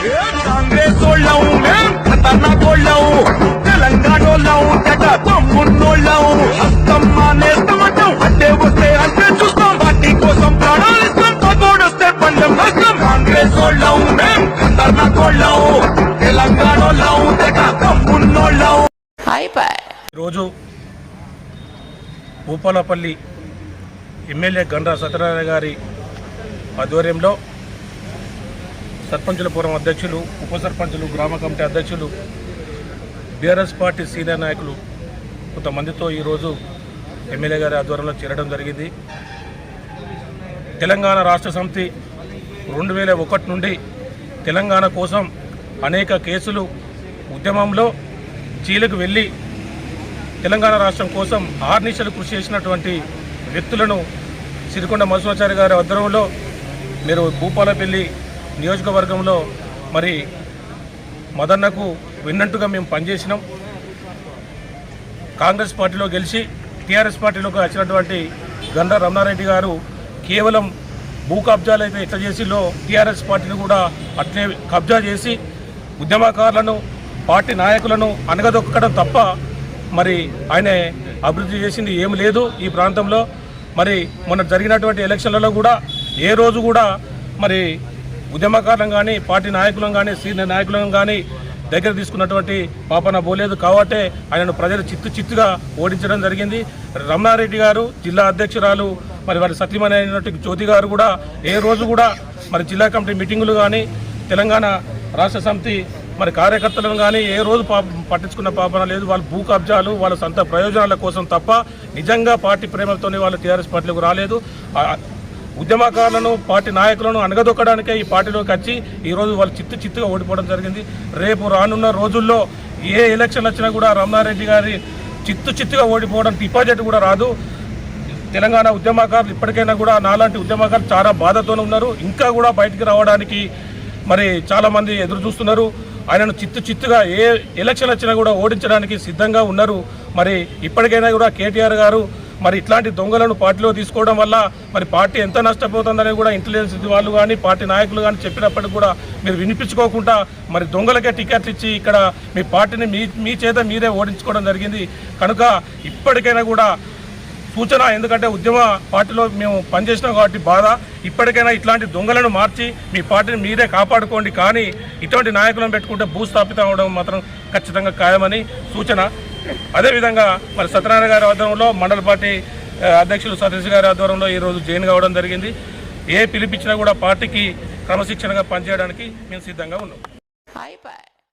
కాంగ్రెస్ వాళ్ళం మేం ఖతర్నాక్ వాళ్ళం తెలంగాణ వాళ్ళం తెగ తమ్మున్నోళ్ళం హస్తమ్మ నేస్తమంటాం అడ్డే వస్తే అంటే చూస్తాం పార్టీ కోసం ప్రాణాలిస్తాం తోడొస్తే పందెం వేస్తాం కాంగ్రెస్ వాళ్ళం మేం ఖతర్నాక్ వాళ్ళం తెలంగాణ వాళ్ళం తెగ తమ్మున్నోళ్ళం. రోజు భూపాలపల్లి ఎమ్మెల్యే గండ్ర సత్యనారాయణ గారి ఆధ్వర్యంలో సర్పంచుల ఫోరం అధ్యక్షులు, ఉప సర్పంచులు, గ్రామ కమిటీ అధ్యక్షులు, బీఆర్ఎస్ పార్టీ సీనియర్ నాయకులు కొంతమందితో ఈరోజు ఎమ్మెల్యే గారి ఆధ్వర్యంలో చేరడం జరిగింది. తెలంగాణ రాష్ట్ర సమితి 2001 నుండి తెలంగాణ కోసం అనేక కేసులు ఉద్యమంలో చీలకు వెళ్ళి తెలంగాణ రాష్ట్రం కోసం ఆర్నిశలు కృషి చేసినటువంటి వ్యక్తులను సిరికొండ మధుసూదనాచారి గారి ఆధ్వర్యంలో మీరు భూపాలపల్లి నియోజకవర్గంలో మరి మదన్నకు విన్నట్టుగా మేము పనిచేసినాం. కాంగ్రెస్ పార్టీలో గెలిచి టీఆర్ఎస్ పార్టీలోకి వచ్చినటువంటి గండ్ర రమణారెడ్డి గారు కేవలం భూ కబ్జాలు అయితే ఎట్లా చేసిలో టీఆర్ఎస్ పార్టీని కూడా అట్లే కబ్జా చేసి ఉద్యమకారులను, పార్టీ నాయకులను అనగదొక్కడం తప్ప మరి ఆయన అభివృద్ధి చేసింది ఏమి లేదు ఈ ప్రాంతంలో. మరి మొన్న జరిగినటువంటి ఎలక్షన్లలో కూడా ఏ రోజు కూడా మరి ఉద్యమకారులను కానీ, పార్టీ నాయకులను కానీ, సీనియర్ నాయకులను కానీ దగ్గర తీసుకున్నటువంటి పాపన పోలేదు. కాబట్టే ఆయనను ప్రజలు చిత్తుగా ఓడించడం జరిగింది. రమణారెడ్డి గారు జిల్లా అధ్యక్షురాలు, మరి వారి సతీమణి అయినటువంటి జ్యోతి గారు కూడా ఏ రోజు కూడా మరి జిల్లా కమిటీ మీటింగులు కానీ, తెలంగాణ రాష్ట్ర సమితి మరి కార్యకర్తలను కానీ ఏ రోజు పట్టించుకున్న పాపన లేదు. వాళ్ళ భూ కబ్జాలు, వాళ్ళ సొంత ప్రయోజనాల కోసం తప్ప నిజంగా పార్టీ ప్రేమలతోనే వాళ్ళు టీఆర్ఎస్ పార్టీలోకి రాలేదు. ఉద్యమకారులను, పార్టీ నాయకులను అనగదొక్కడానికే ఈ పార్టీలోకి వచ్చి ఈరోజు వాళ్ళు చిత్తుగా ఓడిపోవడం జరిగింది. రేపు రానున్న రోజుల్లో ఏ ఎలక్షన్ వచ్చినా కూడా రమణారెడ్డి గారి చిత్తుగా ఓడిపోవడం డిపాజిట్ కూడా రాదు. తెలంగాణ ఉద్యమకారులు ఇప్పటికైనా కూడా నాలాంటి ఉద్యమకారులు చాలా బాధతోనే ఉన్నారు. ఇంకా కూడా బయటికి రావడానికి మరి చాలామంది ఎదురు చూస్తున్నారు. ఆయనను చిత్తుగా ఏ ఎలక్షన్ వచ్చినా కూడా ఓడించడానికి సిద్ధంగా ఉన్నారు. మరి ఇప్పటికైనా కూడా కేటీఆర్ గారు మరి ఇట్లాంటి దొంగలను పార్టీలో తీసుకోవడం వల్ల మరి పార్టీ ఎంత నష్టపోతుందనేది కూడా ఇంటెలిజెన్స్ వాళ్ళు కానీ, పార్టీ నాయకులు కానీ చెప్పినప్పటికీ కూడా మీరు వినిపించుకోకుండా మరి దొంగలకే టికెట్లు ఇచ్చి ఇక్కడ మీ పార్టీని మీ చేత మీరే ఓడించుకోవడం జరిగింది. కనుక ఇప్పటికైనా కూడా సూచన, ఎందుకంటే ఉద్యమ పార్టీలో మేము పనిచేసినాం కాబట్టి బాధ, ఇప్పటికైనా ఇట్లాంటి దొంగలను మార్చి మీ పార్టీని మీరే కాపాడుకోండి. కానీ ఇటువంటి నాయకులను పెట్టుకుంటే భూస్థాపితం అవడం మాత్రం ఖచ్చితంగా ఖాయమని సూచన. అదేవిధంగా మరి సత్యనారాయణ గారి ఆధ్వర్యంలో మండల పార్టీ అధ్యక్షులు సతీష్ గారి ఆధ్వర్యంలో ఈరోజు జైన్ కావడం జరిగింది. ఏ పిలిపించినా కూడా పార్టీకి క్రమశిక్షణగా పనిచేయడానికి మేము సిద్ధంగా ఉన్నాం.